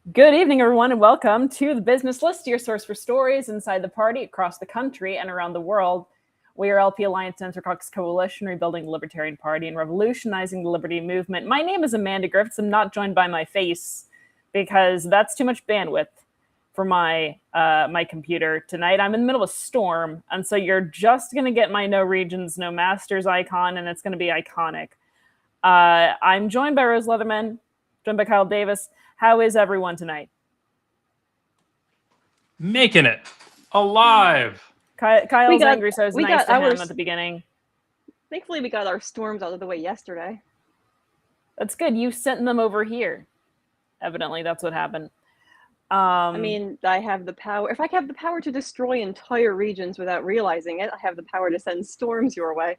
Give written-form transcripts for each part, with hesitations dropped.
Good evening, everyone, and welcome to the Business List, your source for stories inside the party, across the country, and around the world. We are LP Alliance Intercox Coalition, rebuilding the Libertarian Party and revolutionizing the liberty movement. My name is Amanda Griffiths. I'm not joined by my face because that's too much bandwidth for my computer tonight. I'm in the middle of a storm, and so you're just going to get my No Regions, No Masters icon, and it's going to be iconic. I'm joined by Rose Leatherman, joined by Kyle Davis. How is everyone tonight? Making it alive. Kyle's angry, so I was nice to him at the beginning. Thankfully, we got our storms out of the way yesterday. That's good. You sent them over here. Evidently, that's what happened. I mean, I have the power. If I have the power to destroy entire regions without realizing it, I have the power to send storms your way.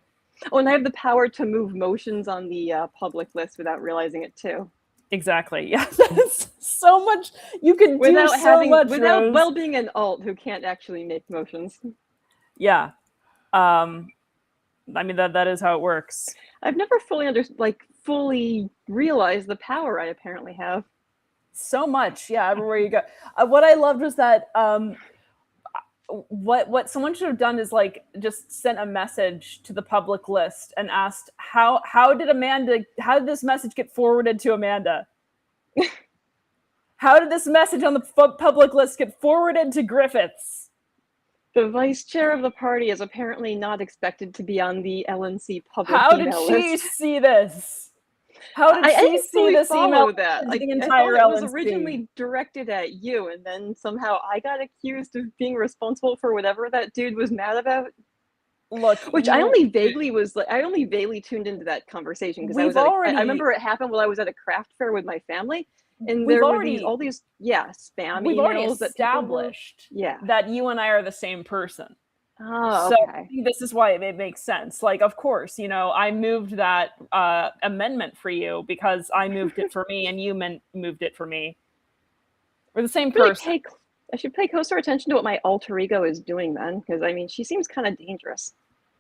Oh, and I have the power to move motions on the public list without realizing it too. Exactly. Yeah, that's so much. You can do so much without being an alt who can't actually make motions. Yeah. I mean that is how it works. I've never fully realized the power I apparently have. So much, yeah. Everywhere you go. What I loved was that what someone should have done is just sent a message to the public list and asked how did this message get forwarded to Amanda? How did this message on the public list get forwarded to Griffiths? The vice chair of the party is apparently not expected to be on the LNC public email list. How did she see this? How did she see this email? That the entire it was originally directed at you, and then somehow I got accused of being responsible for whatever that dude was mad about. Look, which I only vaguely tuned into that conversation because I remember it happened while I was at a craft fair with my family, and there were all these spam we've emails already established that you and I are the same person. Oh, so okay. This is why it makes sense. Of course, I moved that amendment for you because I moved it for me and you moved it for me. We're the same person. I should pay closer attention to what my alter ego is doing then, because I mean, she seems kind of dangerous.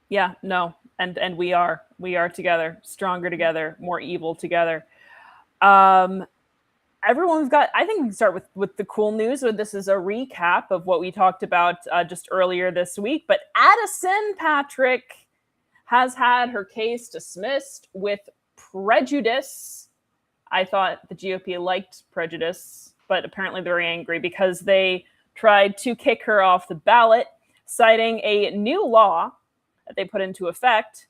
Yeah, no, and we are together, stronger together, more evil together. Everyone's got, I think we can start with the cool news. So this is a recap of what we talked about just earlier this week. But Addison Patrick has had her case dismissed with prejudice. I thought the GOP liked prejudice, but apparently they're angry because they tried to kick her off the ballot, citing a new law that they put into effect,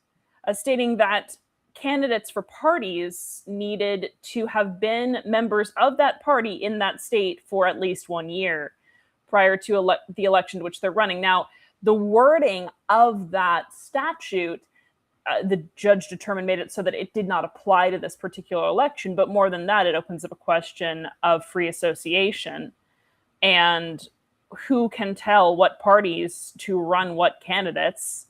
stating that candidates for parties needed to have been members of that party in that state for at least 1 year prior to the election to which they're running. Now, the wording of that statute, the judge determined made it so that it did not apply to this particular election. But more than that, it opens up a question of free association and who can tell what parties to run what candidates.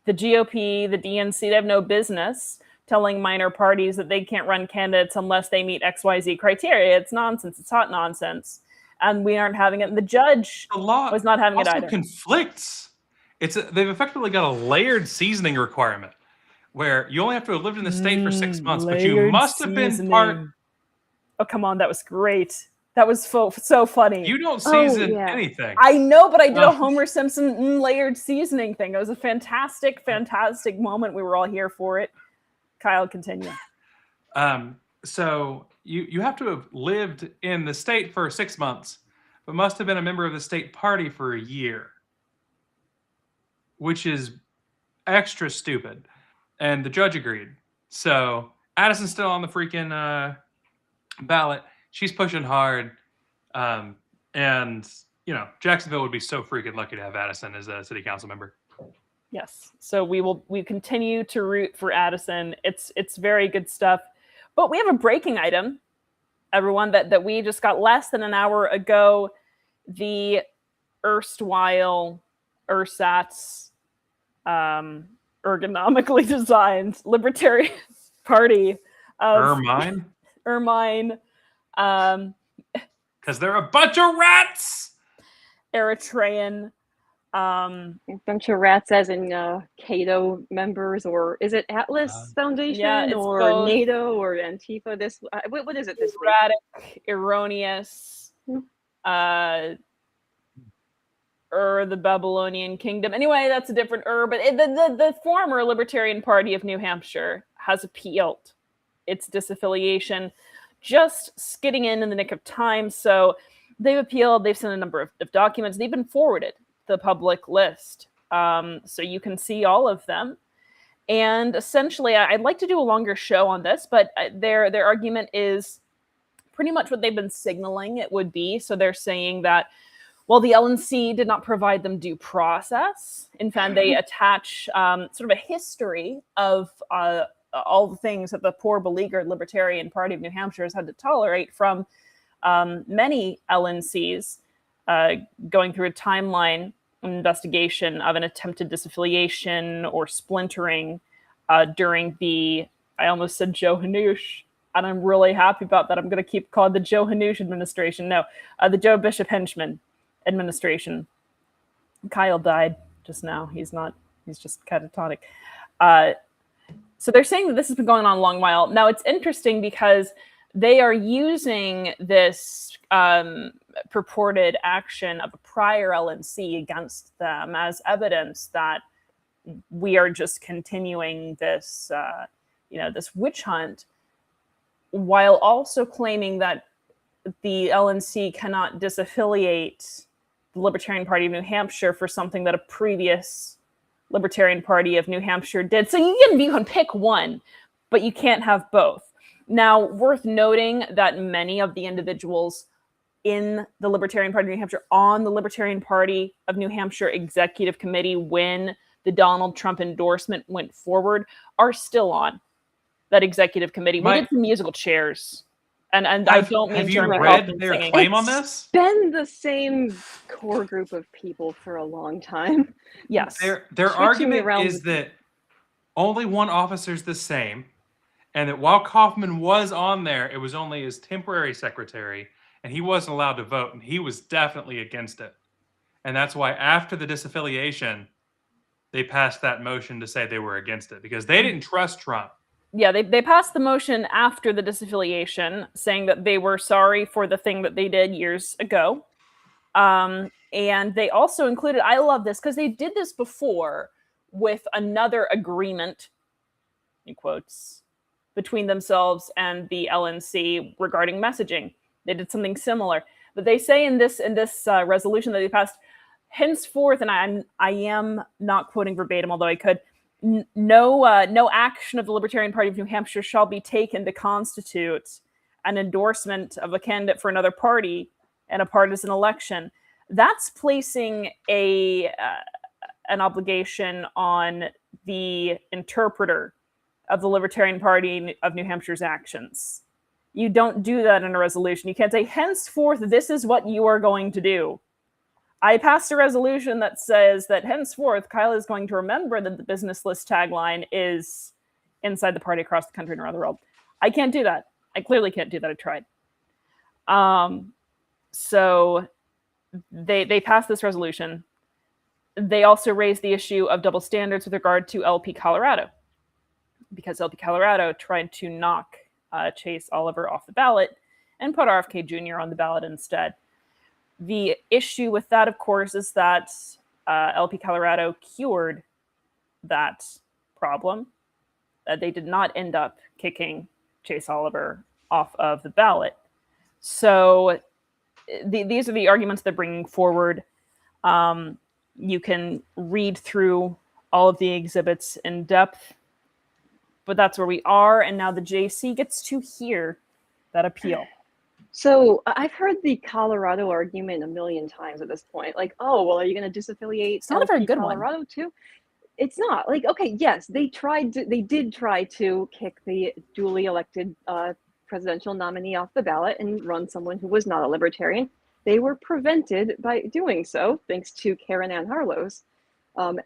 The GOP, the DNC, they have no business telling minor parties that they can't run candidates unless they meet XYZ criteria. It's nonsense. It's hot nonsense. And we aren't having it. And the judge was not having it either. Conflicts. They've effectively got a layered seasoning requirement where you only have to have lived in the state for 6 months, but you must have been part. Oh, come on. That was great. That was so funny. You don't season anything. I know, but I did a Homer Simpson layered seasoning thing. It was a fantastic moment. We were all here for it. Kyle, continue. So you have to have lived in the state for 6 months, but must have been a member of the state party for a year, which is extra stupid. And the judge agreed. So Addison's still on the freaking ballot. She's pushing hard, and Jacksonville would be so freaking lucky to have Addison as a city council member. Yes, so we continue to root for Addison. It's very good stuff, but we have a breaking item, everyone, that we just got less than an hour ago. The erstwhile ersatz ergonomically designed Libertarian Party of Ermine. Because they're a bunch of rats. Eritrean Um, A bunch of rats, as in Cato members, or is it Atlas Foundation, yeah, it's or both NATO, or Antifa? This what is it this week? erratic, erroneous, the Babylonian Kingdom. Anyway, that's a different but the former Libertarian Party of New Hampshire has appealed its disaffiliation, just skidding in the nick of time. So they've appealed. They've sent a number of documents. They've been forwarded the public list, so you can see all of them. And essentially, I'd like to do a longer show on this, but their argument is pretty much what they've been signaling it would be. So they're saying that, well, the LNC did not provide them due process. In fact, they attach sort of a history of all the things that the poor, beleaguered Libertarian Party of New Hampshire has had to tolerate from many LNCs, going through a timeline investigation of an attempted disaffiliation or splintering during the, I almost said Joe Hanoush, and I'm really happy about that. I'm going to keep calling the Joe Hanoush administration. No, the Joe Bishop Henchman administration. Kyle died just now. He's just catatonic. So they're saying that this has been going on a long while. Now, it's interesting because they are using this purported action of a prior LNC against them as evidence that we are just continuing this, this witch hunt, while also claiming that the LNC cannot disaffiliate the Libertarian Party of New Hampshire for something that a previous Libertarian Party of New Hampshire did. So you can pick one, but you can't have both. Now, worth noting that many of the individuals in the Libertarian Party of New Hampshire, on the Libertarian Party of New Hampshire Executive Committee when the Donald Trump endorsement went forward, are still on that Executive Committee. We did some musical chairs. And I don't mean have to you read read their claim on this? It's been the same core group of people for a long time. Yes. Their argument is that only one officer is the same, and that while Kaufman was on there, it was only his temporary secretary, and he wasn't allowed to vote, and he was definitely against it. And that's why after the disaffiliation, they passed that motion to say they were against it, because they didn't trust Trump. Yeah, they passed the motion after the disaffiliation, saying that they were sorry for the thing that they did years ago. And they also included, I love this, because they did this before with another agreement, in quotes, between themselves and the LNC regarding messaging. They did something similar. But they say in this resolution that they passed, henceforth, and I am not quoting verbatim, although I could, no action of the Libertarian Party of New Hampshire shall be taken to constitute an endorsement of a candidate for another party in a partisan election. That's placing an obligation on the interpreter of the Libertarian Party of New Hampshire's actions. You don't do that in a resolution. You can't say, henceforth, this is what you are going to do. I passed a resolution that says that henceforth, Kyle is going to remember that the business list tagline is inside the party, across the country, and around the world. I can't do that. I clearly can't do that. I tried. So they passed this resolution. They also raised the issue of double standards with regard to LP Colorado, because LP Colorado tried to knock Chase Oliver off the ballot and put RFK Jr. on the ballot instead. The issue with that, of course, is that LP Colorado cured that problem. They did not end up kicking Chase Oliver off of the ballot. So these are the arguments they're bringing forward. You can read through all of the exhibits in depth, but that's where we are. And now the JC gets to hear that appeal. So I've heard the Colorado argument a million times at this point. Like, oh, well, are you going to disaffiliate? It's not a very good Colorado one. Too? It's not. Like, okay, yes, they did try to kick the duly elected presidential nominee off the ballot and run someone who was not a libertarian. They were prevented by doing so, thanks to Karen Ann Harlow's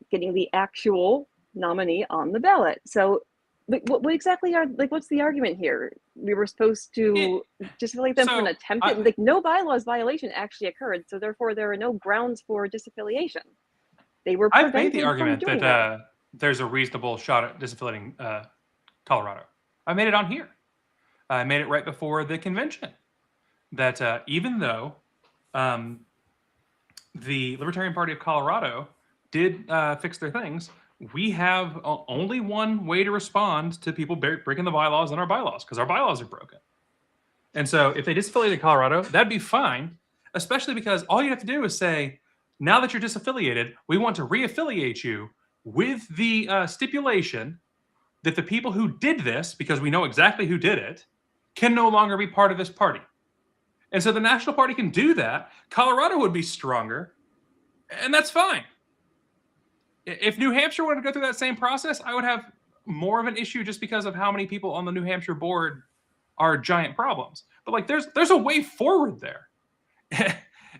getting the actual nominee on the ballot. So what exactly what's the argument here? We were supposed to disaffiliate them for an attempted, no bylaws violation actually occurred, so therefore there are no grounds for disaffiliation. They were I've prevented made the argument from doing that there's a reasonable shot at disaffiliating Colorado. I made it on here. I made it right before the convention. That even though the Libertarian Party of Colorado did fix their things, we have only one way to respond to people breaking the bylaws and our bylaws, because our bylaws are broken. And so if they disaffiliated Colorado, that'd be fine, especially because all you have to do is say, now that you're disaffiliated, we want to reaffiliate you with the stipulation that the people who did this, because we know exactly who did it, can no longer be part of this party. And so the National Party can do that. Colorado would be stronger, and that's fine. If New Hampshire wanted to go through that same process, I would have more of an issue just because of how many people on the New Hampshire board are giant problems. But like, there's a way forward there.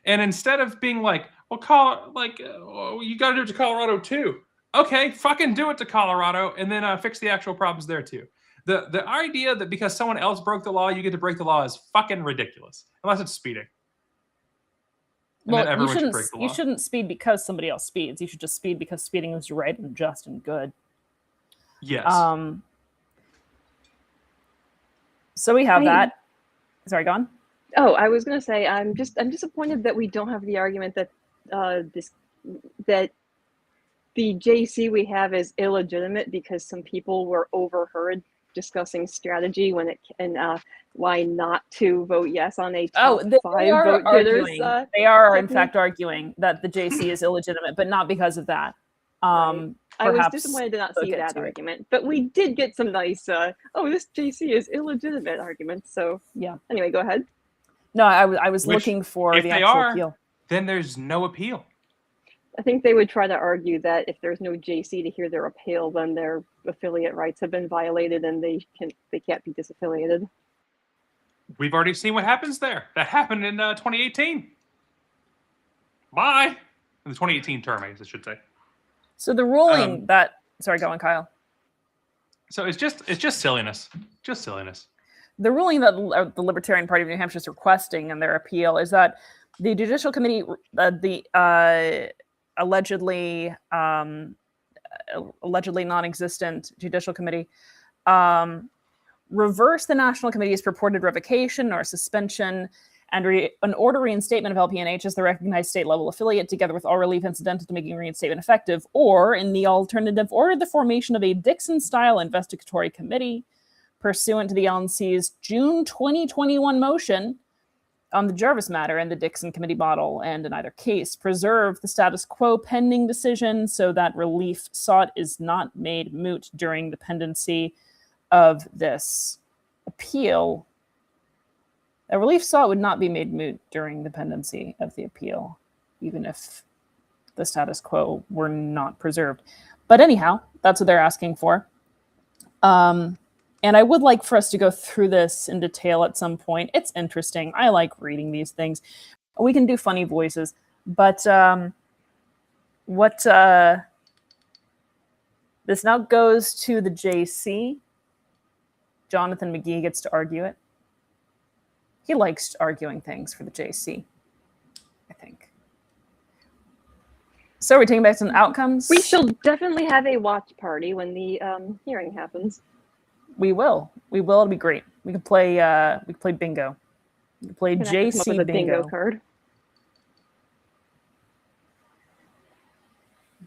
And instead of being like, well, you got to do it to Colorado too. Okay, fucking do it to Colorado, and then fix the actual problems there too. The idea that because someone else broke the law, you get to break the law is fucking ridiculous. Unless it's speeding. And then Well, everyone should break the law. you shouldn't speed because somebody else speeds. You should just speed because speeding is right and just and good. Yes. So we have that. Sorry, go on. Oh, I was gonna say I'm disappointed that we don't have the argument that that the JC we have is illegitimate because some people were overheard discussing strategy when it and why not to vote yes on a top they 5 are vote arguing. getters. They are in technique. fact arguing that the JC is illegitimate, but not because of that. Right. I was Perhaps disappointed to not we'll see get that to it. argument, but we did get some nice this JC is illegitimate arguments. So Yeah. anyway, go ahead. No, I was Which, looking for if the they actual are, appeal. then there's no appeal. I think they would try to argue that if there's no JC to hear their appeal, then their affiliate rights have been violated and they can't be disaffiliated. We've already seen what happens there. That happened in 2018. Bye. In the 2018 term, I guess I should say. So the ruling that sorry, go on, Kyle. So it's just silliness. Just silliness. The ruling that the Libertarian Party of New Hampshire is requesting in their appeal is that the Judicial Committee, allegedly non-existent Judicial Committee, reverse the National Committee's purported revocation or suspension and an order reinstatement of LPNH as the recognized state-level affiliate, together with all relief incidental to making reinstatement effective, or, in the alternative, order the formation of a Dixon-style investigatory committee pursuant to the LNC's June 2021 motion on the Jarvis matter and the Dixon Committee model, and in either case, preserve the status quo pending decision so that relief sought is not made moot during the pendency of this appeal. A relief sought would not be made moot during the pendency of the appeal, even if the status quo were not preserved. But anyhow, that's what they're asking for. And I would like for us to go through this in detail at some point. It's interesting. I like reading these things. We can do funny voices, but this now goes to the JC. Jonathan McGee gets to argue it. He likes arguing things for the JC, I think. So we're taking back some outcomes. We shall definitely have a watch party when the hearing happens. We will. It'll be great. We can play bingo. We can play Can I come up JC with a bingo. card?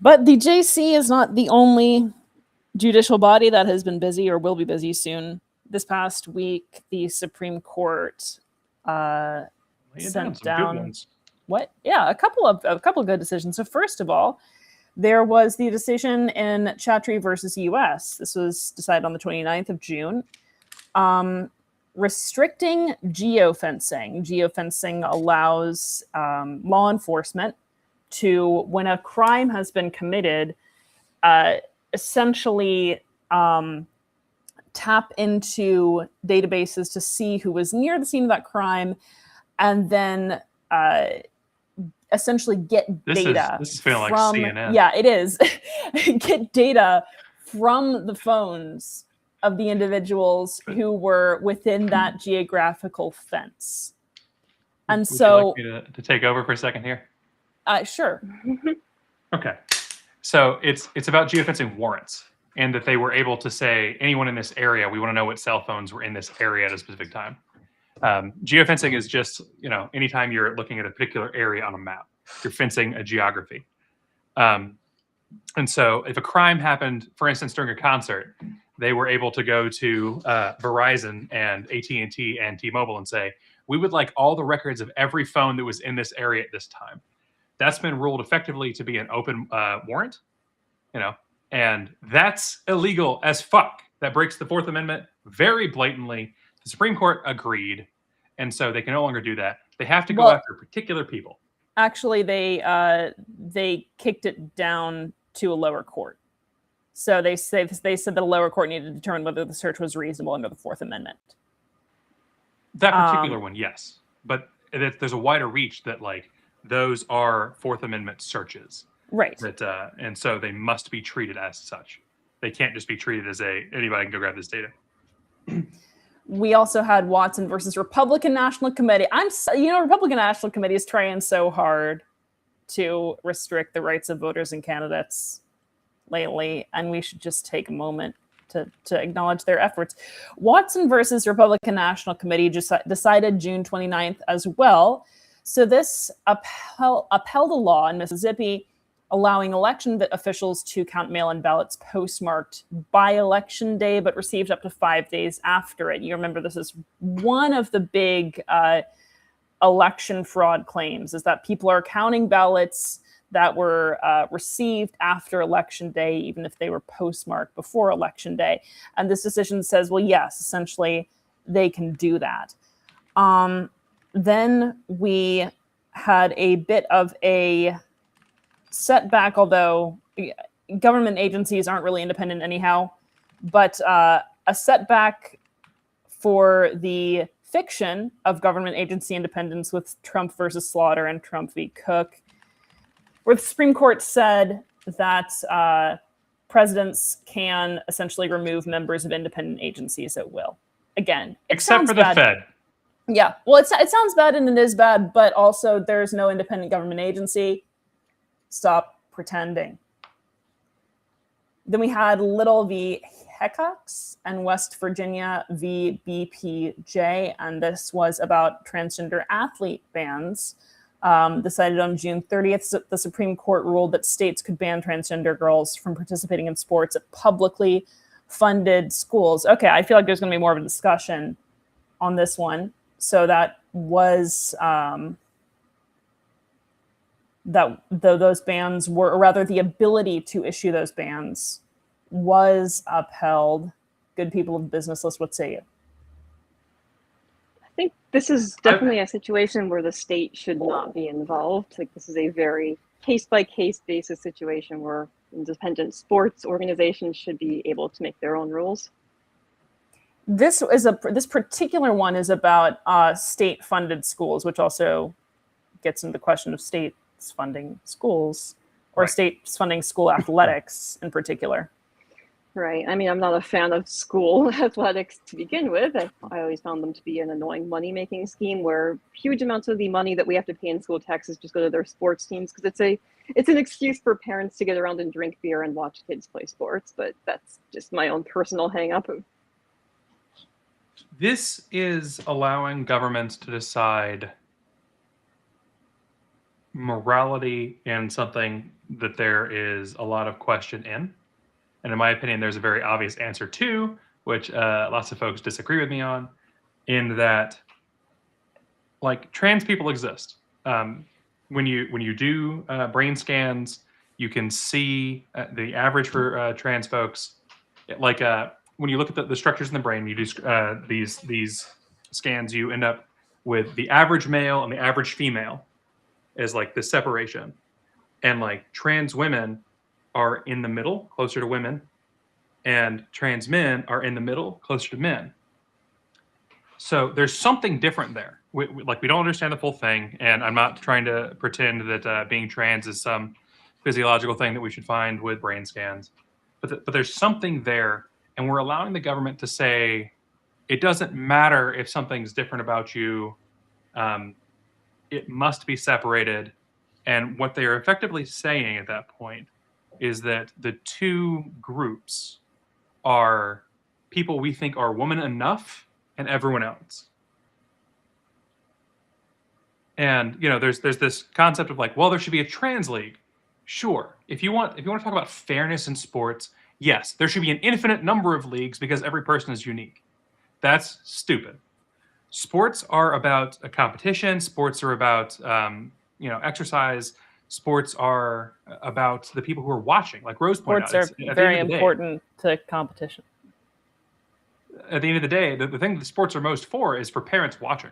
But the JC is not the only judicial body that has been busy or will be busy soon. This past week, the Supreme Court sent down what? Yeah, a couple of good decisions. So first of all, there was the decision in Chattree versus US. This was decided on the 29th of June. Restricting geofencing. Geofencing allows law enforcement to, when a crime has been committed, essentially tap into databases to see who was near the scene of that crime, and then essentially get data. This is feeling from, like CNN. Yeah, it is. Get data from the phones of the individuals who were within that geographical fence. And Would so, you like me to take over for a second here? sure. Okay. So it's about geofencing warrants, and that they were able to say, anyone in this area, we want to know what cell phones were in this area at a specific time. Geofencing is just, anytime you're looking at a particular area on a map, you're fencing a geography. And so if a crime happened, for instance, during a concert, they were able to go to Verizon and AT&T and T-Mobile and say, we would like all the records of every phone that was in this area at this time. That's been ruled effectively to be an open warrant, and that's illegal as fuck. That breaks the Fourth Amendment very blatantly. The Supreme Court agreed, and so they can no longer do that. They have to go after particular people. Actually, they kicked it down to a lower court. So they said that a lower court needed to determine whether the search was reasonable under the Fourth Amendment. That particular one, yes, but there's a wider reach that those are Fourth Amendment searches, right? That and so they must be treated as such. They can't just be treated as anybody can go grab this data. We also had Watson versus Republican National Committee. Republican National Committee is trying so hard to restrict the rights of voters and candidates lately, and we should just take a moment to acknowledge their efforts. Watson versus Republican National Committee just decided June 29th as well. So this upheld a law in Mississippi allowing election officials to count mail-in ballots postmarked by Election Day, but received up to 5 days after it. You remember this is one of the big election fraud claims, is that people are counting ballots that were received after Election Day, even if they were postmarked before Election Day. And this decision says, well, yes, essentially they can do that. Then we had a bit of a setback, although government agencies aren't really independent anyhow, but a setback for the fiction of government agency independence with Trump versus Slaughter and Trump v. Cook, where the Supreme Court said that presidents can essentially remove members of independent agencies at will. Again, except for the Fed. Yeah, well, it sounds bad and it is bad, but also there's no independent government agency. Stop pretending. Then we had Little v. Heckox and West Virginia v. BPJ, and this was about transgender athlete bans. Decided on June 30th, the Supreme Court ruled that states could ban transgender girls from participating in sports at publicly funded schools. Okay, I feel like there's going to be more of a discussion on this one. So that was those bans were, or rather the ability to issue those bans was upheld. Good people of business list, what say you? I think this is definitely a situation where the state should not be involved. Like, this is a very case-by-case basis situation where independent sports organizations should be able to make their own rules. This particular one is about state-funded schools, which also gets into the question of states funding schools, or right. States funding school athletics in particular. Right. I mean, I'm not a fan of school athletics to begin with. I always found them to be an annoying money-making scheme where huge amounts of the money that we have to pay in school taxes just go to their sports teams, because it's an excuse for parents to get around and drink beer and watch kids play sports. But that's just my own personal hang-up. This is allowing governments to decide morality in something that there is a lot of question in. And in my opinion, there's a very obvious answer to, which lots of folks disagree with me on, in that, trans people exist. When you do brain scans, you can see the average for trans folks. When you look at the structures in the brain, you do these scans, you end up with the average male and the average female is the separation. And trans women are in the middle, closer to women, and trans men are in the middle, closer to men. So there's something different there. We don't understand the full thing, and I'm not trying to pretend that being trans is some physiological thing that we should find with brain scans. But there's something there, and we're allowing the government to say, it doesn't matter if something's different about you, it must be separated. And what they are effectively saying at that point is that the two groups are people we think are woman enough and everyone else. And there's this concept of like, well, there should be a trans league. Sure, if you want to talk about fairness in sports, yes, there should be an infinite number of leagues because every person is unique. That's stupid. Sports are about a competition. Sports are about exercise. Sports are about the people who are watching. Like Rose pointed Sports out, are very important to competition. At the end of the day, the thing that sports are most for is for parents watching.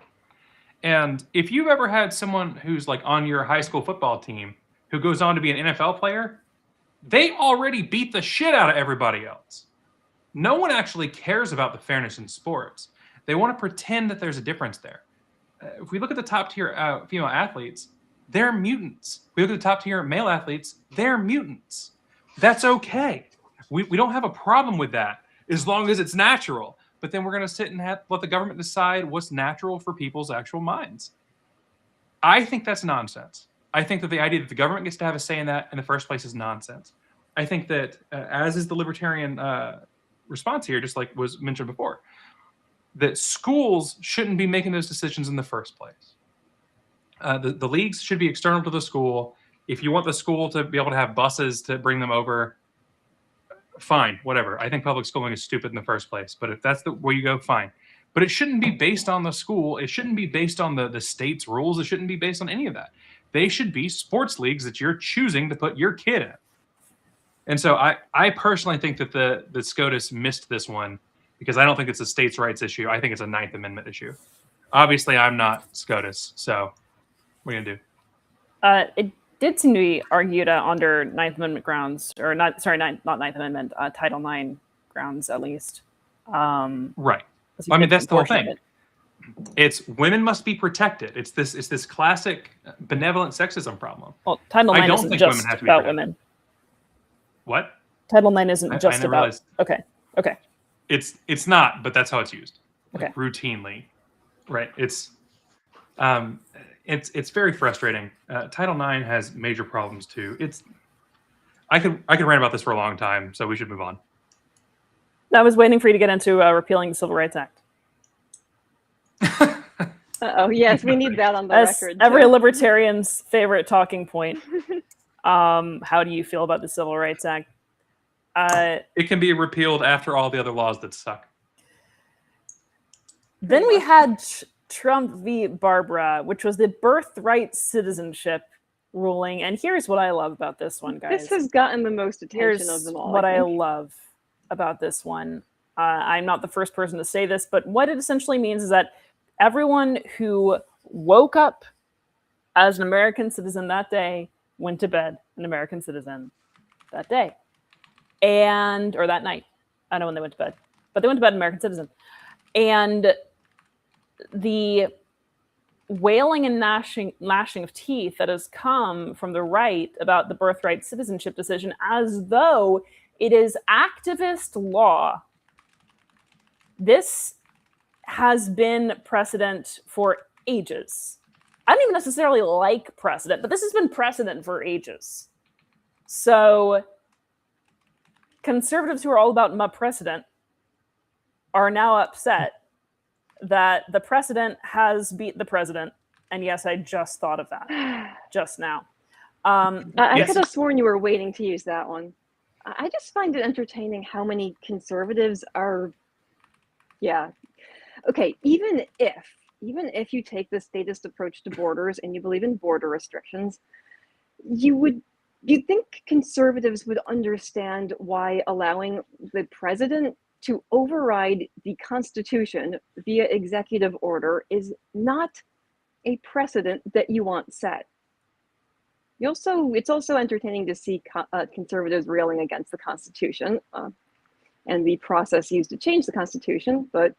And if you've ever had someone who's like on your high school football team who goes on to be an NFL player, they already beat the shit out of everybody else. No one actually cares about the fairness in sports. They want to pretend that there's a difference there. If we look at the top tier female athletes, they're mutants. If we look at the top tier male athletes, they're mutants. That's okay. We don't have a problem with that as long as it's natural. But then we're going to sit and let the government decide what's natural for people's actual minds. I think that's nonsense. I think that the idea that the government gets to have a say in that in the first place is nonsense. I think that, as is the libertarian response here, just like was mentioned before, that schools shouldn't be making those decisions in the first place. The leagues should be external to the school. If you want the school to be able to have buses to bring them over, fine, whatever. I think public schooling is stupid in the first place, but if that's the way you go, fine. But it shouldn't be based on the school. It shouldn't be based on the state's rules. It shouldn't be based on any of that. They should be sports leagues that you're choosing to put your kid in. And so I personally think that the SCOTUS missed this one because I don't think it's a states' rights issue. I think it's a Ninth Amendment issue. Obviously, I'm not SCOTUS, so what are you going to do? It did seem to be argued under Ninth Amendment grounds, or not Ninth Amendment, Title IX grounds at least. Right. I mean, that's the whole thing. It's women must be protected. It's this classic benevolent sexism problem. Well, Title IX isn't just about women. What? Title IX isn't just about. Realized. Okay. It's not, but that's how it's used. Okay. Like, routinely, right? It's very frustrating. Title IX has major problems too. I could rant about this for a long time, so we should move on. I was waiting for you to get into repealing the Civil Rights Act. Oh yes, we need that on the record. Every libertarian's favorite talking point. How do you feel about the Civil Rights Act? It can be repealed after all the other laws that suck. Then we had Trump v. Barbara, which was the birthright citizenship ruling. And here's what I love about this one, guys. This has gotten the most attention of them all. What I love about this one. I'm not the first person to say this, but what it essentially means is that everyone who woke up as an American citizen that day went to bed an American citizen that day. Or that night. I don't know when they went to bed. But they went to bed an American citizen. And the wailing and gnashing of teeth that has come from the right about the birthright citizenship decision, as though it is activist law. This has been precedent for ages. I don't even necessarily like precedent, but this has been precedent for ages. So conservatives who are all about precedent are now upset that the precedent has beat the president. And yes, I just thought of that just now. I could have sworn you were waiting to use that one. I just find it entertaining how many conservatives are, okay, even if you take the statist approach to borders and you believe in border restrictions, you'd think conservatives would understand why allowing the president to override the Constitution via executive order is not a precedent that you want set. It's also entertaining to see conservatives railing against the Constitution and the process used to change the Constitution, but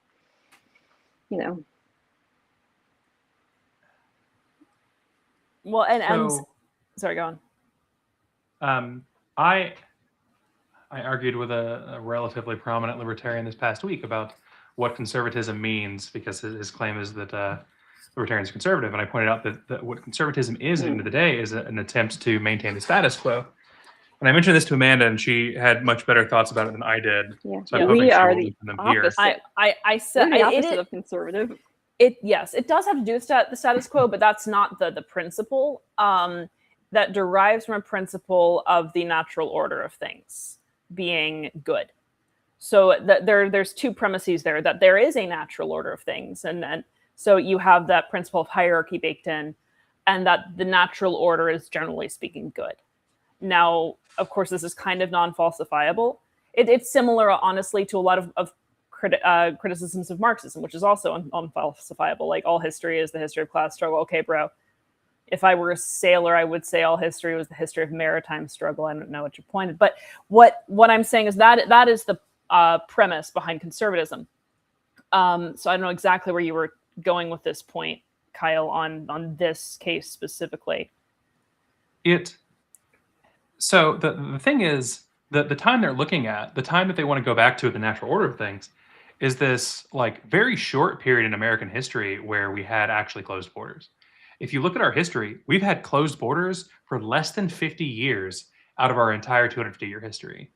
Well, sorry, go on. I argued with a relatively prominent libertarian this past week about what conservatism means, because his claim is that libertarians are conservative, and I pointed out that what conservatism is at the end of the day is an attempt to maintain the status quo. And I mentioned this to Amanda, and she had much better thoughts about it than I did. Yeah, So I'm hoping we she are will the mention them here. opposite. I said We're the I- opposite it, of conservative. yes, it does have to do with the status quo, but that's not the principle. That derives from a principle of the natural order of things being good. So there's two premises there, that there is a natural order of things, and then so you have that principle of hierarchy baked in, and that the natural order is generally speaking good. Now, of course, this is kind of non-falsifiable. It's similar, honestly, to a lot of criticisms of Marxism, which is also unfalsifiable. Like, all history is the history of class struggle. Okay, bro. If I were a sailor, I would say all history was the history of maritime struggle. I don't know what your point is, but what I'm saying is that is the premise behind conservatism. So I don't know exactly where you were going with this point, Kyle, on this case specifically. So the thing is, the time they're looking at, the time that they want to go back to the natural order of things, is this like very short period in American history where we had actually closed borders. If you look at our history, we've had closed borders for less than 50 years out of our entire 250-year history.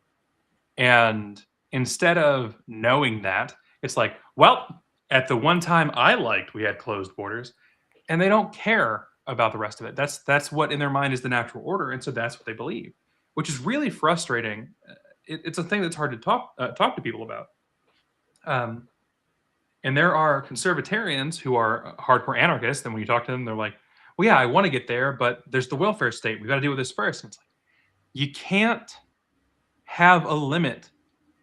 And instead of knowing that, it's like, well, at the one time I liked, we had closed borders, and they don't care about the rest of it. That's what in their mind is the natural order, and so that's what they believe, which is really frustrating. It's a thing that's hard to talk to people about. And there are conservatarians who are hardcore anarchists, and when you talk to them, they're like, well, yeah, I want to get there, but there's the welfare state. We've got to deal with this first. And it's like, you can't have a limit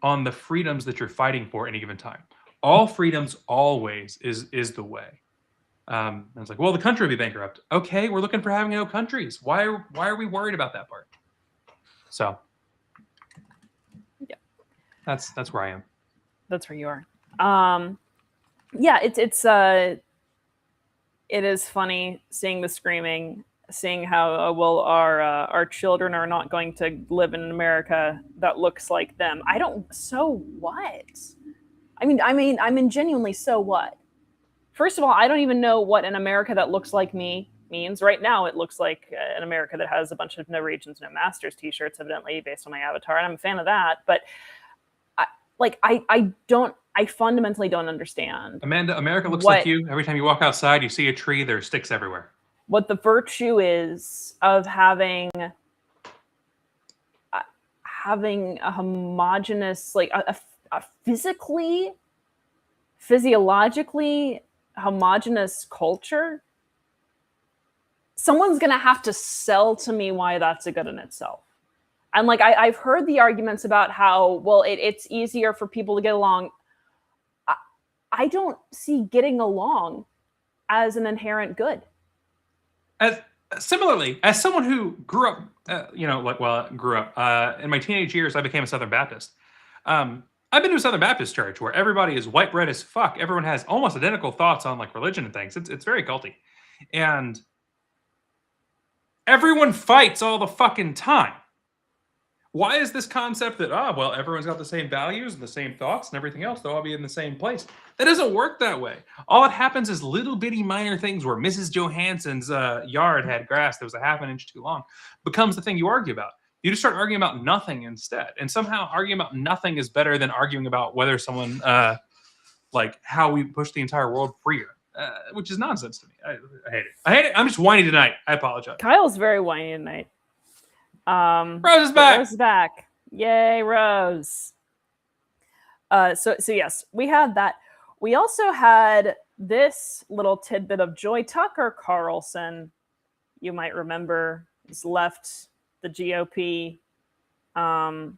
on the freedoms that you're fighting for at any given time. All freedoms always is the way. And it's like, well, the country will be bankrupt. Okay, we're looking for having no countries. Why are we worried about that part? So, yeah, that's where I am. That's where you are. Yeah, it is funny seeing the screaming, seeing how well our children are not going to live in America that looks like them. I don't. So what? I mean, genuinely. So what? First of all, I don't even know what an America that looks like me means. Right now, it looks like an America that has a bunch of no regions, no masters t-shirts, evidently based on my avatar, and I'm a fan of that. But I fundamentally don't understand. Amanda, America looks like you. Every time you walk outside, you see a tree, there are sticks everywhere. What the virtue is of having a homogenous, like a physiologically homogenous culture. Someone's going to have to sell to me why that's a good in itself. And like, I've heard the arguments about how, well, it's easier for people to get along. I don't see getting along as an inherent good. Similarly, as someone who grew up, in my teenage years, I became a Southern Baptist. I've been to a Southern Baptist church where everybody is white bread as fuck. Everyone has almost identical thoughts on like religion and things. It's very culty. And everyone fights all the fucking time. Why is this concept that, everyone's got the same values and the same thoughts and everything else, they'll all be in the same place? That doesn't work that way. All that happens is little bitty minor things where Mrs. Johansson's yard had grass that was a half an inch too long becomes the thing you argue about. You just start arguing about nothing instead. And somehow arguing about nothing is better than arguing about whether someone, how we push the entire world freer, which is nonsense to me. I hate it. I hate it. I'm just whiny tonight. I apologize. Kyle's very whiny tonight. Rose is back. Rose is back. Yay, Rose. So yes, we had that. We also had this little tidbit of Joy Tucker Carlson. You might remember has left the GOP, and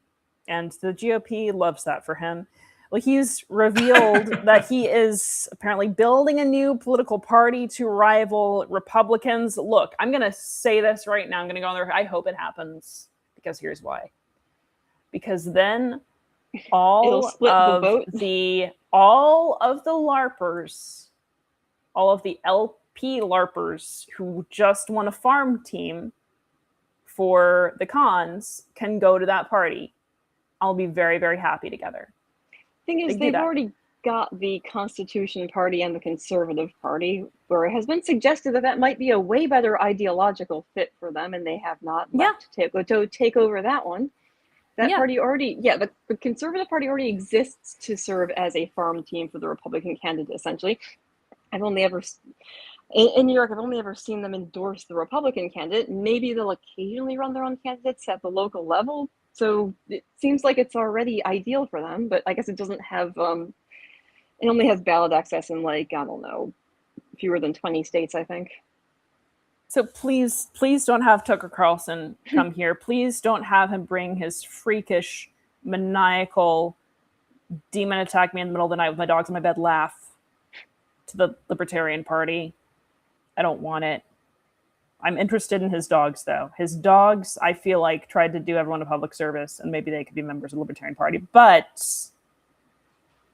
the GOP loves that for him. Well, he's revealed that he is apparently building a new political party to rival Republicans. Look, I'm going to say this right now. I'm going to go on there. I hope it happens, because here's why. Because then all of the LARPers, all of the LP LARPers who just want a farm team for the cons can go to that party. I'll be very, very happy together. Thing is, they've already got the Constitution Party and the Conservative Party, where it has been suggested that that might be a way better ideological fit for them, and they have not left to take over that one. That party already, the Conservative Party already exists to serve as a farm team for the Republican candidate, essentially. I've only ever, in New York, I've only ever seen them endorse the Republican candidate. Maybe they'll occasionally run their own candidates at the local level. So it seems like it's already ideal for them, but I guess it doesn't have, it only has ballot access in, like, I don't know, fewer than 20 states, I think. So please don't have Tucker Carlson come here. Please don't have him bring his freakish, maniacal, demon attack me in the middle of the night with my dogs in my bed laugh to the Libertarian Party. I don't want it. I'm interested in his dogs, though. His dogs, I feel like, tried to do everyone a public service, and maybe they could be members of the Libertarian Party. But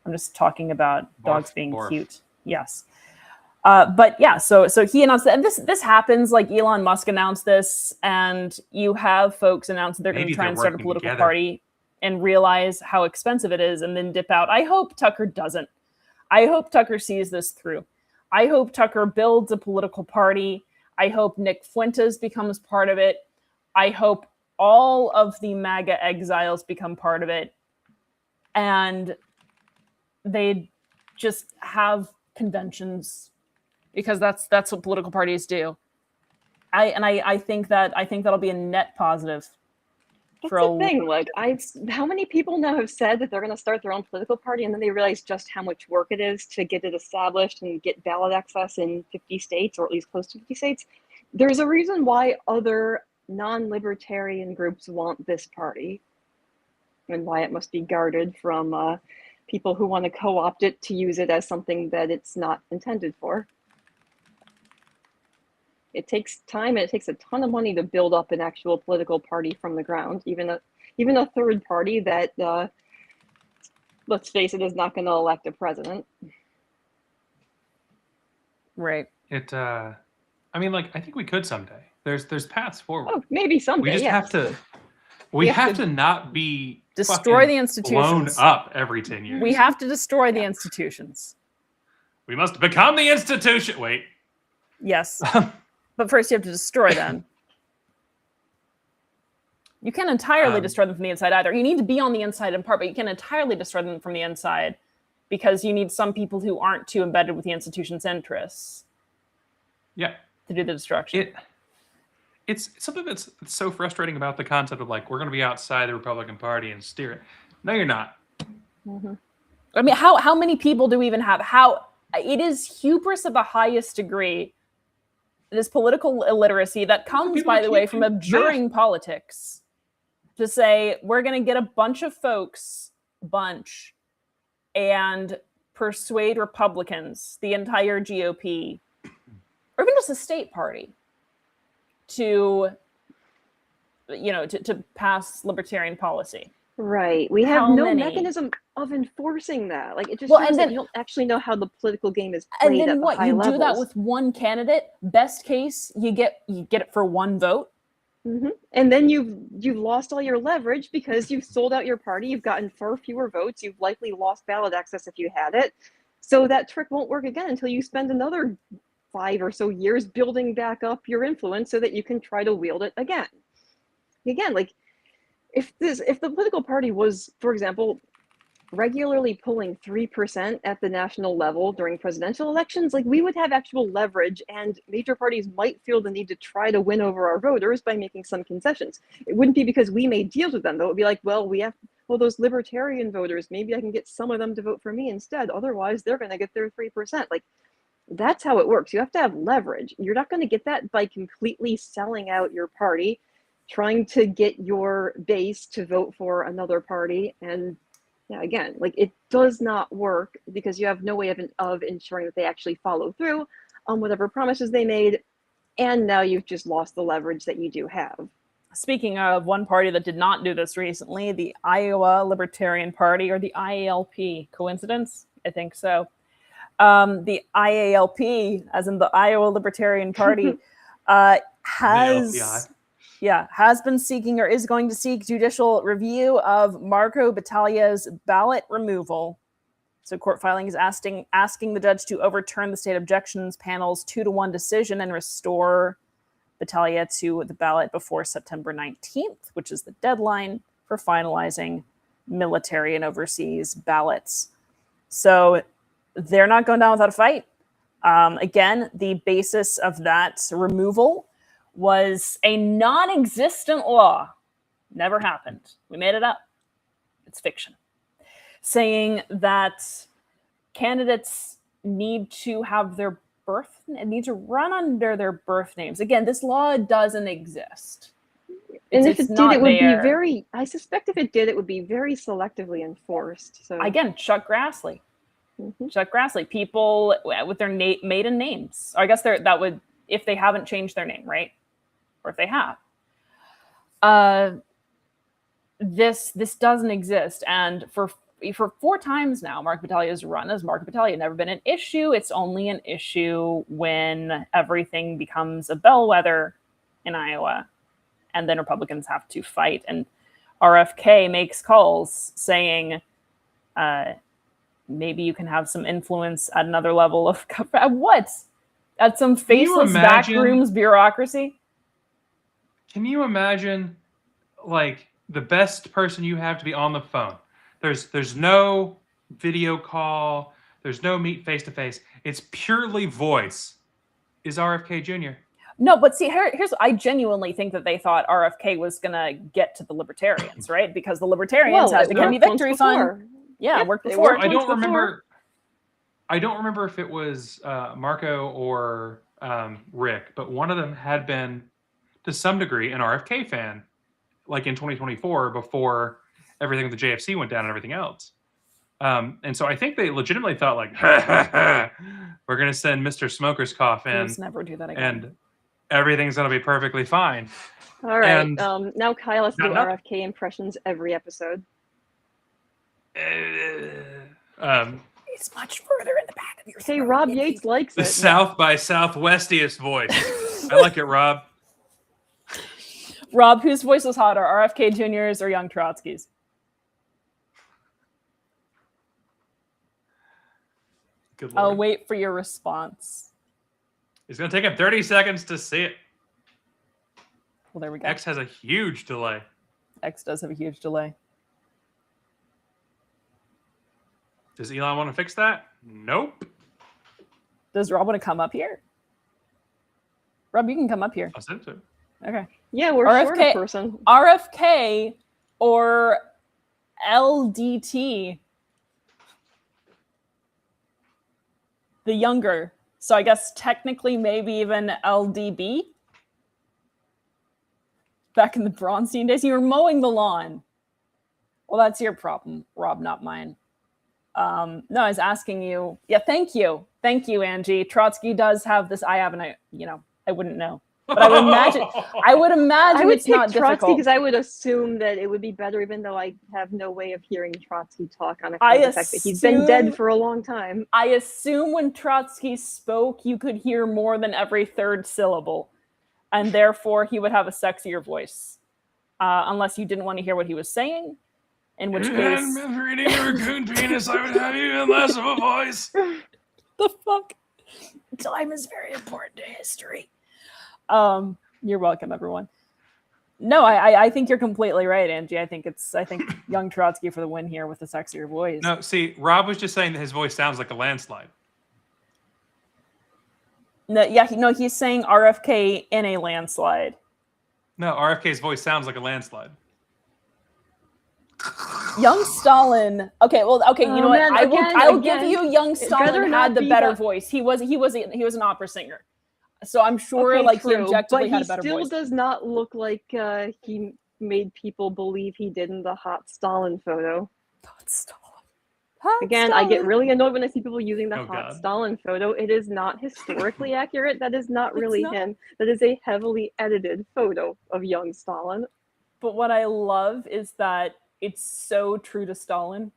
I'm just talking about dogs being cute. Yes. But yeah, so he announced that, and this happens, like Elon Musk announced this, and you have folks announce that they're going to try and start a political party and realize how expensive it is and then dip out. I hope Tucker doesn't. I hope Tucker sees this through. I hope Tucker builds a political party. I hope Nick Fuentes becomes part of it. I hope all of the MAGA exiles become part of it. And they just have conventions, because that's what political parties do. I think that'll be a net positive. That's the thing. Like, how many people now have said that they're going to start their own political party, and then they realize just how much work it is to get it established and get ballot access in 50 states, or at least close to 50 states. There's a reason why other non-libertarian groups want this party, and why it must be guarded from people who want to co-opt it to use it as something that it's not intended for. It takes time, and it takes a ton of money to build up an actual political party from the ground. Even a third party that, let's face it, is not going to elect a president. Right. I mean, like, I think we could someday. There's paths forward. Oh, maybe someday. We just have to. We have to not be destroy the institutions. Blown up every 10 years. We have to destroy the institutions. We must become the institution. Wait. Yes. But first you have to destroy them. You can't entirely destroy them from the inside either. You need to be on the inside in part, but you can't entirely destroy them from the inside, because you need some people who aren't too embedded with the institution's interests. Yeah. To do the destruction. It's something that's so frustrating about the concept of, like, we're going to be outside the Republican Party and steer it. No, you're not. Mm-hmm. I mean, how many people do we even have? It is hubris of the highest degree. This political illiteracy that comes, by the way, from abjuring politics, to say we're going to get a bunch of folks, and persuade Republicans, the entire GOP, or even just a state party, to pass libertarian policy. Right. We have no mechanism of enforcing that. Like, it just shows that you don't actually know how the political game is played. And then what? You do that with one candidate. Best case, you get it for one vote. Mm-hmm. And then you've lost all your leverage because you've sold out your party. You've gotten far fewer votes. You've likely lost ballot access if you had it. So that trick won't work again until you spend another 5 or so years building back up your influence so that you can try to wield it again. Again, like, if the political party was, for example, regularly pulling 3% at the national level during presidential elections, like, we would have actual leverage, and major parties might feel the need to try to win over our voters by making some concessions. It wouldn't be because we made deals with them, though. It would be like, well, those libertarian voters, maybe I can get some of them to vote for me instead. Otherwise, they're going to get their 3%. Like, that's how it works. You have to have leverage. You're not going to get that by completely selling out your party, trying to get your base to vote for another party. And yeah, again, like, it does not work because you have no way of ensuring that they actually follow through on whatever promises they made. And now you've just lost the leverage that you do have. Speaking of one party that did not do this recently, the Iowa Libertarian Party, or the IALP. Coincidence? I think so. The IALP, as in the Iowa Libertarian Party, has been seeking, or is going to seek, judicial review of Marco Battaglia's ballot removal. So court filing is asking the judge to overturn the state objections panel's 2-1 decision and restore Battaglia to the ballot before September 19th, which is the deadline for finalizing military and overseas ballots. So they're not going down without a fight. Again, the basis of that removal was a non-existent law. Never happened. We made it up. It's fiction. Saying that candidates need to have their need to run under their birth names. Again, this law doesn't exist. And if it did, it would be very, I suspect if it did, it would be very selectively enforced. So again, Chuck Grassley. Chuck Grassley, people with their maiden names. I guess that would, if they haven't changed their name, right? Or if they have. This doesn't exist. And for 4 times now, Mark Battaglia's run as Mark Battaglia. Never been an issue. It's only an issue when everything becomes a bellwether in Iowa, and then Republicans have to fight. And RFK makes calls saying, maybe you can have some influence at another level of at what? At some faceless backrooms bureaucracy? Can you imagine, like, the best person you have to be on the phone? There's no video call. There's no meet face to face. It's purely voice. Is RFK Jr. No, but see, here's I genuinely think that they thought RFK was gonna get to the Libertarians, right? Because the Libertarians had the Kennedy Victory Fund. Yeah, worked before. I don't remember if it was Marco or Rick, but one of them had been, to some degree, an RFK fan, like in 2024, before everything with the JFC went down and everything else. And so I think they legitimately thought, like, we're going to send Mr. Smoker's Cough in. Let's never do that again. And everything's going to be perfectly fine. All right. And, now Kyle has to do RFK impressions every episode. It's much further in the back of your throat. Hey, Rob Yates likes it. The South by Southwestiest voice. I like it, Rob. Rob, whose voice was hotter, RFK Jr.'s or Young Trotsky's? Good Lord. I'll wait for your response. It's going to take him 30 seconds to see it. Well, there we go. X has a huge delay. X does have a huge delay. Does Elon want to fix that? Nope. Does Rob want to come up here? Rob, you can come up here. I'll send it to him. Okay. Yeah, we're short a person. RFK or LDT? The younger. So I guess technically maybe even LDB? Back in the Bronstein days, you were mowing the lawn. Well, that's your problem, Rob, not mine. No, I was asking you. Yeah, thank you. Thank you, Angie. Trotsky does have this. I wouldn't know. But I would imagine it's not Trotsky difficult. Because I would assume that it would be better, even though I have no way of hearing Trotsky talk on account of the fact that he's been dead for a long time. I assume when Trotsky spoke, you could hear more than every third syllable. And therefore, he would have a sexier voice. Unless you didn't want to hear what he was saying. In which case... reading a raccoon penis, I would have even less of a voice. The fuck? Time is very important to history. You're welcome, everyone. No, I think you're completely right, Angie. I think young Trotsky for the win here with the sexier voice. No, see, Rob was just saying that his voice sounds like a landslide. No, yeah, he's saying RFK in a landslide. No, RFK's voice sounds like a landslide. Young Stalin. Okay, well, okay. You know what? I will give you. Young Stalin had the better voice. He was an opera singer, so I'm sure he objectively had a better voice. But he still does not look like he made people believe he did in the hot Stalin photo. Hot Stalin. Again, I get really annoyed when I see people using the hot Stalin photo. It is not historically accurate. That is not really him. That is a heavily edited photo of young Stalin. But what I love is that it's so true to Stalin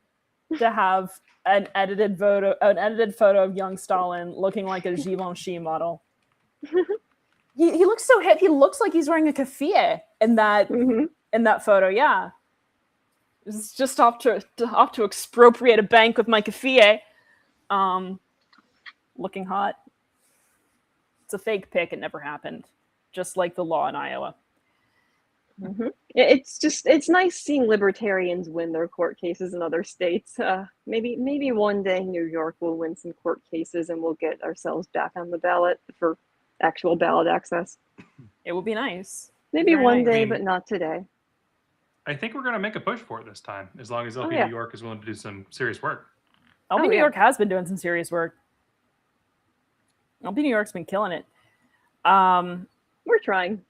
to have an edited photo of young Stalin looking like a Givenchy model. He looks so hip. He looks like he's wearing a keffiyeh in that photo. Yeah. It's just off to expropriate a bank with Micah Fie. Looking hot. It's a fake pic. It never happened. Just like the law in Iowa. Mm-hmm. It's nice seeing libertarians win their court cases in other states. Maybe one day New York will win some court cases and we'll get ourselves back on the ballot for actual ballot access. It would be nice. Maybe Very one nice. day, but not today. I think we're going to make a push for it this time, as long as LP New York is willing to do some serious work. LP New York has been doing some serious work. LP New York's been killing it. We're trying.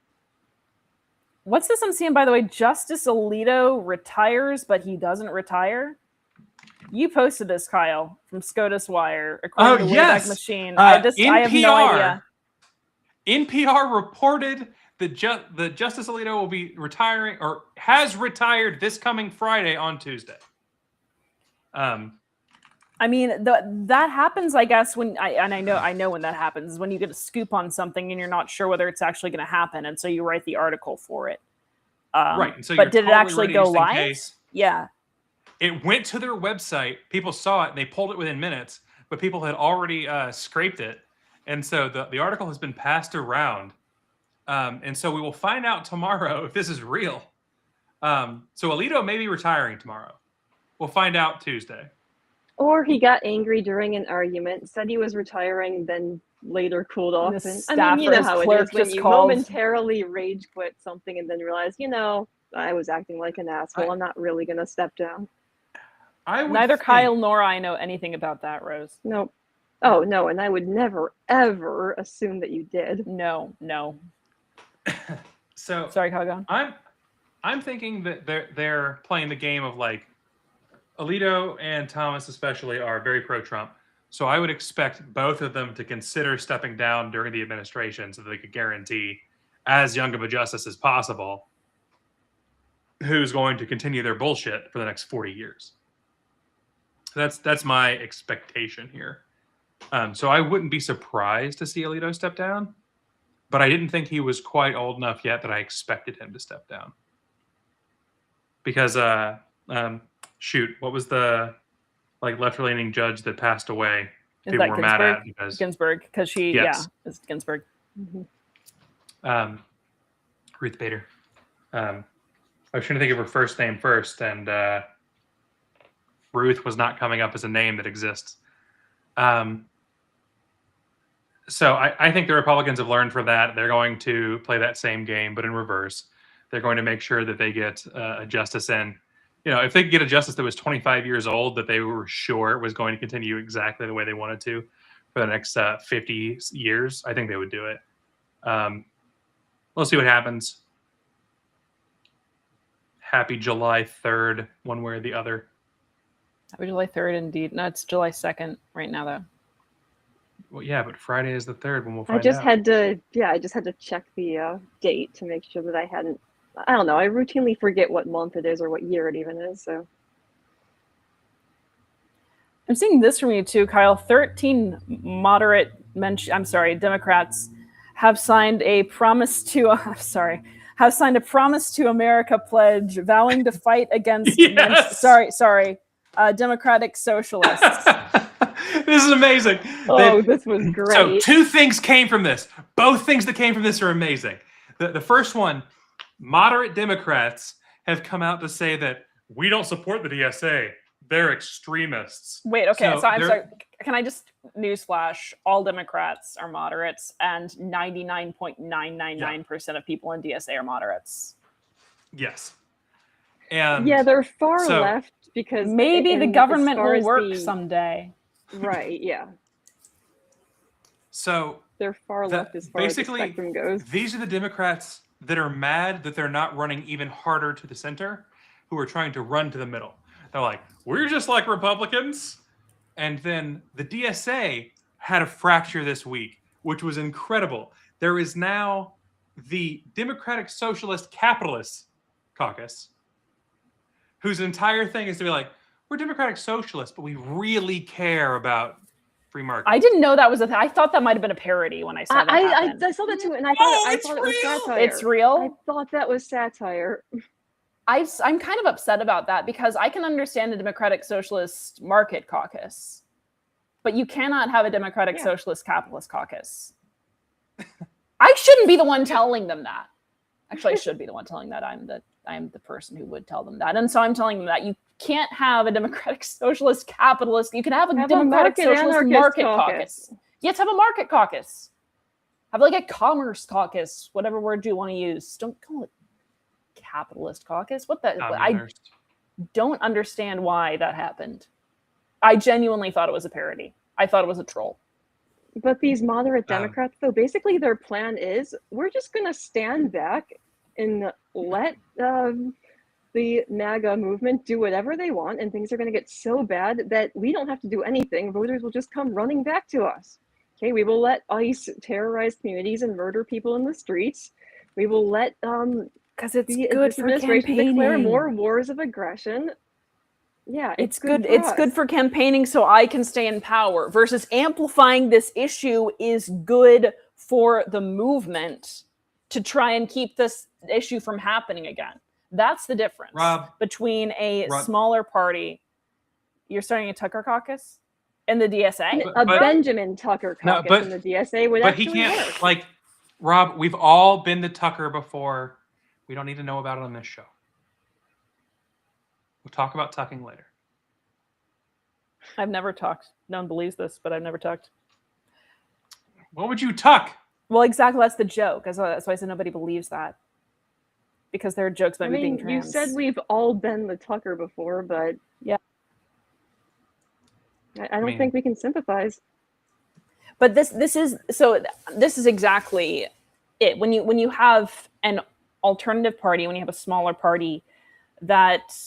What's this I'm seeing, by the way? Justice Alito retires, but he doesn't retire. You posted this, Kyle, from SCOTUS Wire. According to Wayback Machine. I have no idea. NPR reported that Justice Alito will be retiring, or has retired this coming Friday on Tuesday. I mean, that happens, I guess, when I know when that happens, is when you get a scoop on something and you're not sure whether it's actually going to happen, and so you write the article for it. Right. And so but did it actually go live? Yeah. It went to their website. People saw it and they pulled it within minutes, but people had already scraped it, and so the article has been passed around. And so we will find out tomorrow if this is real. So Alito may be retiring tomorrow. We'll find out Tuesday. Or he got angry during an argument, said he was retiring, then later cooled off. And, I mean, you know how it is when you momentarily rage quit something and then realize, I was acting like an asshole. I'm not really going to step down. Neither Kyle nor I know anything about that, Rose. Nope. Oh, no, and I would never, ever assume that you did. No. So sorry, Kyle, go on. I'm thinking that they're playing the game of like, Alito and Thomas especially are very pro-Trump. So I would expect both of them to consider stepping down during the administration so that they could guarantee as young of a justice as possible who's going to continue their bullshit for the next 40 years. That's my expectation here. So I wouldn't be surprised to see Alito step down, but I didn't think he was quite old enough yet that I expected him to step down. Because what was the left-leaning judge that passed away? People were mad at because Ginsburg, because it's Ginsburg. Mm-hmm. Ruth Bader. I was trying to think of her first name first, and Ruth was not coming up as a name that exists. So I think the Republicans have learned from that. They're going to play that same game, but in reverse. They're going to make sure that they get a justice in. If they could get a justice that was 25 years old, that they were sure was going to continue exactly the way they wanted to for the next 50 years, I think they would do it. We'll see what happens. Happy July 3rd, one way or the other. Happy July 3rd, indeed. No, it's July 2nd right now, though. Well, yeah, but Friday is the 3rd when we'll find out. I just had to check the date to make sure that I hadn't. I don't know. I routinely forget what month it is or what year it even is. So I'm seeing this from you too, Kyle. 13 Democrats have signed a promise to America pledge, vowing to fight against Democratic Socialists. This is amazing. This was great. So 2 things came from this. Both things that came from this are amazing. The first one, moderate Democrats have come out to say that we don't support the DSA. They're extremists. Wait, okay. So I'm sorry. Can I just newsflash? All Democrats are moderates, and 99.999% of people in DSA are moderates. Yes. And they're far left because maybe the government will work someday. Right. Yeah. So they're far left as far as the spectrum goes. These are the Democrats that are mad that they're not running even harder to the center, who are trying to run to the middle. They're like, we're just like Republicans. And then the DSA had a fracture this week, which was incredible. There is now the Democratic Socialist Capitalist Caucus, whose entire thing is to be like, we're Democratic Socialists, but we really care about free market. I didn't know that was a thing. I thought that might have been a parody when I saw that. I saw that too, and I thought it was satire. It's real? I thought that was satire. I'm kind of upset about that because I can understand a Democratic Socialist Market Caucus, but you cannot have a Democratic Socialist Capitalist Caucus. I shouldn't be the one telling them that. Actually, I should be the one telling that. I'm the person who would tell them that. And so I'm telling them that you can't have a Democratic Socialist Capitalist. You can have a Democratic Socialist Market Caucus. You have to have a market caucus. Have like a commerce caucus, whatever word you want to use. Don't call it capitalist caucus. What the? I don't understand why that happened. I genuinely thought it was a parody. I thought it was a troll. But these moderate Democrats, though, basically their plan is we're just going to stand back and let the MAGA movement do whatever they want, and things are going to get so bad that we don't have to do anything. Voters will just come running back to us. Okay, we will let ICE terrorize communities and murder people in the streets. We will let because it's good for campaigning. Declare more wars of aggression. Yeah, it's good. It's good for campaigning so I can stay in power versus amplifying this issue is good for the movement to try and keep this issue from happening again. That's the difference between a smaller party. You're starting a Tucker caucus in the DSA? But Benjamin Tucker caucus in the DSA would actually work. But he can't, like, Rob, we've all been to Tucker before. We don't need to know about it on this show. We'll talk about tucking later. I've never tucked. No one believes this, but I've never tucked. What would you tuck? Well, exactly. That's the joke. That's why I said nobody believes that. Because there are jokes about me being trans. You said we've all been the Tucker before, but yeah, I don't think we can sympathize. But this is exactly it. When you have an alternative party, when you have a smaller party that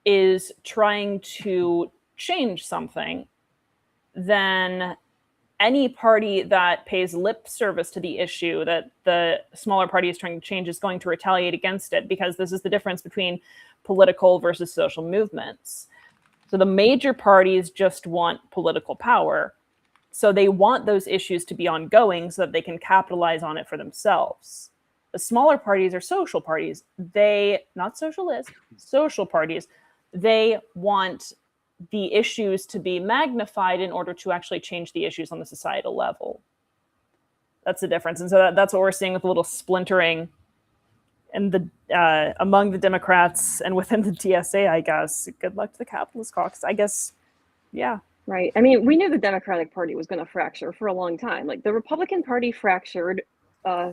is trying to change something, then any party that pays lip service to the issue that the smaller party is trying to change is going to retaliate against it, because this is the difference between political versus social movements. So the major parties just want political power. So they want those issues to be ongoing so that they can capitalize on it for themselves. The smaller parties are social parties. Not socialist, social parties. They want the issues to be magnified in order to actually change the issues on the societal level. That's the difference. And so that's what we're seeing with a little splintering in the among the Democrats and within the DSA, I guess. Good luck to the Capitalist Caucus, I guess. Yeah. Right. I mean, we knew the Democratic Party was going to fracture for a long time. Like, the Republican Party fractured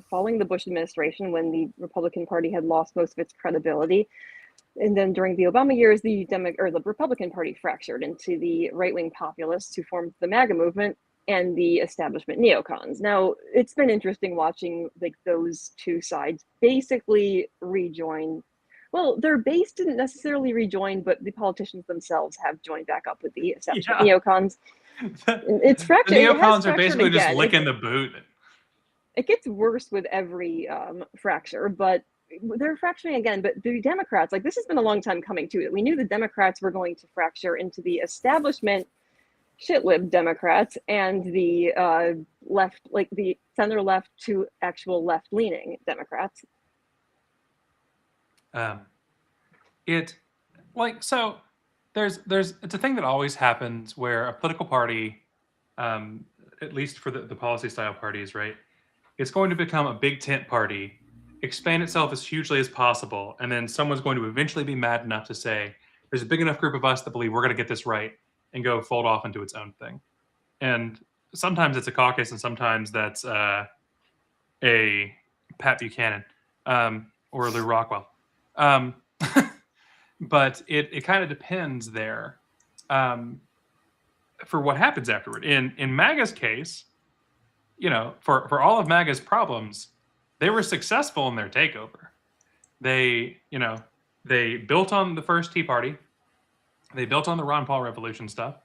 following the Bush administration when the Republican Party had lost most of its credibility. And then during the Obama years, the Republican Party fractured into the right-wing populists who formed the MAGA movement and the establishment neocons. Now, it's been interesting watching like those two sides basically rejoin. Well, their base didn't necessarily rejoin, but the politicians themselves have joined back up with the establishment neocons. It's fractured. The neocons are basically just licking the boot. It gets worse with every fracture, but they're fracturing again. But the Democrats, like, this has been a long time coming too. We knew the Democrats were going to fracture into the establishment shitlib Democrats and the left, like the center left to actual left leaning Democrats. It's a thing that always happens where a political party, at least for the policy style parties, right? It's going to become a big tent party, expand itself as hugely as possible, and then someone's going to eventually be mad enough to say, there's a big enough group of us that believe we're going to get this right, and go fold off into its own thing. And sometimes it's a caucus, and sometimes that's a Pat Buchanan or Lou Rockwell. But it kind of depends there for what happens afterward. In MAGA's case, you know, for all of MAGA's problems, they were successful in their takeover. They built on the first Tea Party. They built on the Ron Paul Revolution stuff.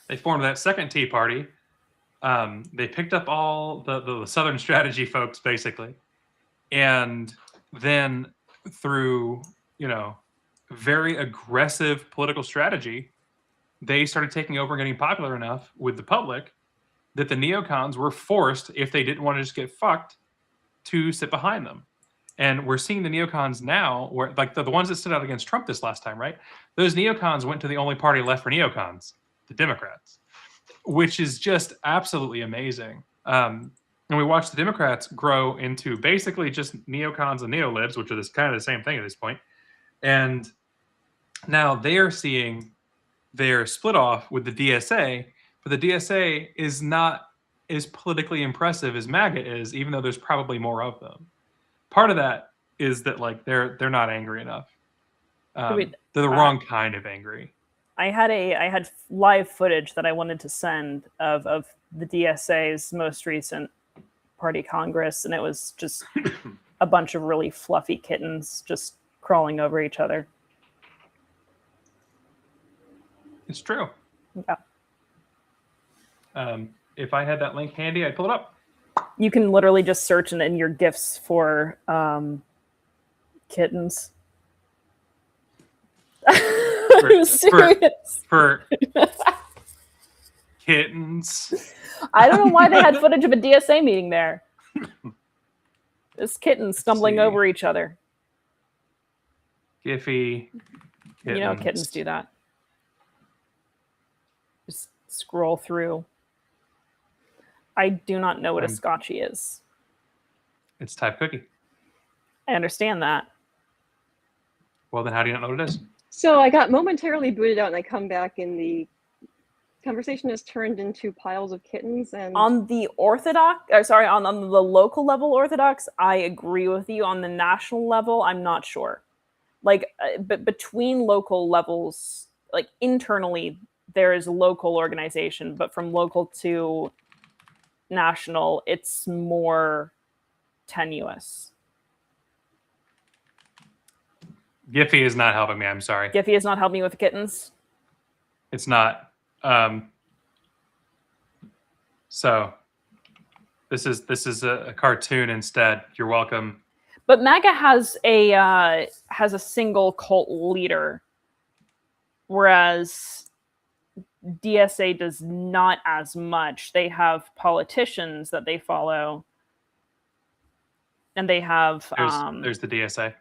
They formed that second Tea Party. They picked up all the Southern strategy folks, basically. And then through, very aggressive political strategy, they started taking over and getting popular enough with the public that the neocons were forced, if they didn't want to just get fucked, to sit behind them. And we're seeing the neocons now, where like the ones that stood out against Trump this last time, right? Those neocons went to the only party left for neocons, the Democrats, which is just absolutely amazing. And we watched the Democrats grow into basically just neocons and neolibs, which are this kind of the same thing at this point. And now they are seeing their split off with the DSA, but the DSA is not as politically impressive as MAGA is, even though there's probably more of them. Part of that is that like they're not angry enough. They're the wrong kind of angry. I had live footage that I wanted to send of the DSA's most recent party congress, and it was just a bunch of really fluffy kittens just crawling over each other. It's true. Yeah. If I had that link handy, I'd pull it up. You can literally just search in your GIFs for kittens. I'm serious. For kittens. I don't know why they had footage of a DSA meeting there. This kitten stumbling over each other. Giphy. You know kittens do that. Just scroll through. I do not know what a Scotchy is. It's type cookie. I understand that. Well, then how do you not know what it is? So I got momentarily booted out, and I come back, and the conversation has turned into piles of kittens. And on the on the local level Orthodox, I agree with you. On the national level, I'm not sure. Like, but between local levels, like internally, there is a local organization, but from local to national, it's more tenuous. Giphy is not helping me. I'm sorry. Giphy is not helping me with the kittens. It's not. So this is a cartoon instead. You're welcome. But MAGA has a single cult leader, whereas DSA does not as much. They have politicians that they follow, and they have there's the DSA.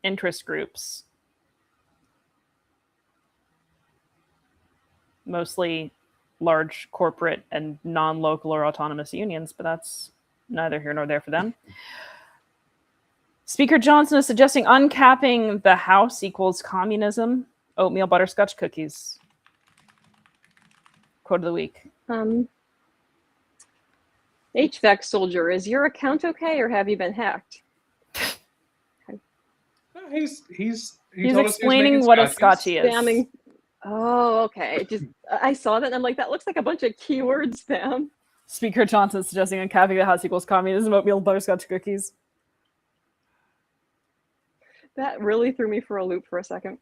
Interest groups, mostly large corporate and non-local or autonomous unions, but that's neither here nor there for them. Speaker Johnson is suggesting uncapping the House equals communism. Oatmeal butterscotch cookies. Quote of the week. HVAC soldier, is your account okay, or have you been hacked? He's explaining what a Scotchy is. Spamming. Oh, okay. Just I saw that, and I'm like, that looks like a bunch of keyword spam. Speaker Johnson suggesting uncapping the House equals communism. Oatmeal butterscotch cookies. That really threw me for a loop for a second.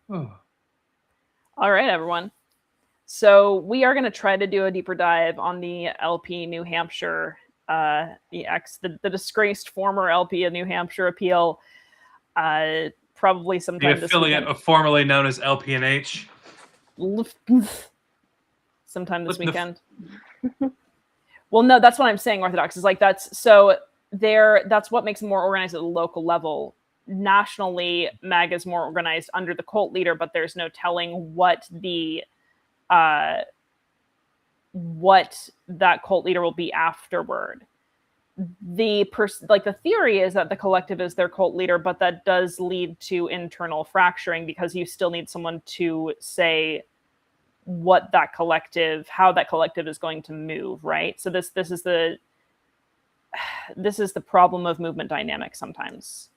Oh. All right, everyone. So we are going to try to do a deeper dive on the LP New Hampshire, the disgraced former LP of New Hampshire appeal, probably sometime the affiliate of formerly known as LPNH. Sometime this weekend. Well, no, that's what I'm saying. Orthodox is like that's what makes them more organized at the local level. Nationally, MAGA is more organized under the cult leader, but there's no telling what that cult leader will be afterward. The theory is that the collective is their cult leader, but that does lead to internal fracturing because you still need someone to say how that collective is going to move, right? So this is the problem of movement dynamics sometimes.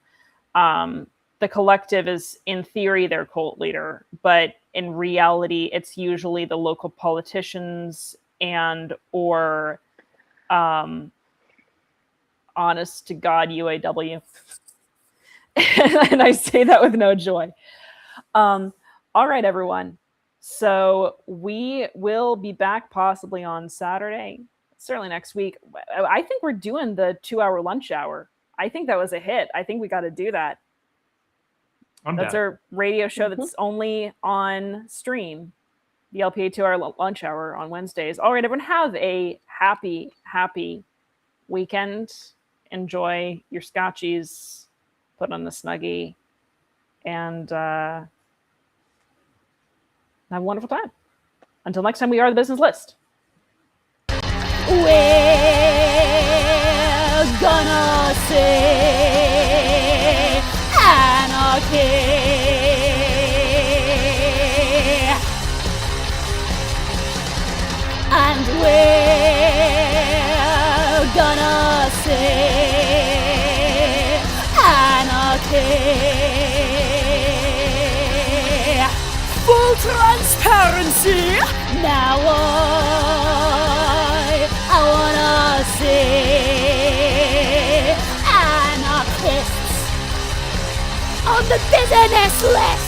The collective is, in theory, their cult leader, but in reality, it's usually the local politicians or honest to God UAW. And I say that with no joy. All right, everyone. So we will be back possibly on Saturday, certainly next week. I think we're doing the 2-hour lunch hour. I think that was a hit. I think we got to do that. That's our radio show that's only on stream. The LPA 2-hour lunch hour on Wednesdays. All right, everyone, have a happy happy weekend. Enjoy your scotchies, put on the Snuggie, and have a wonderful time. Until next time, we are the Business List. We're gonna say anarchy. And we're gonna say anarchy. Full transparency. Now I wanna say anarchists on the business list.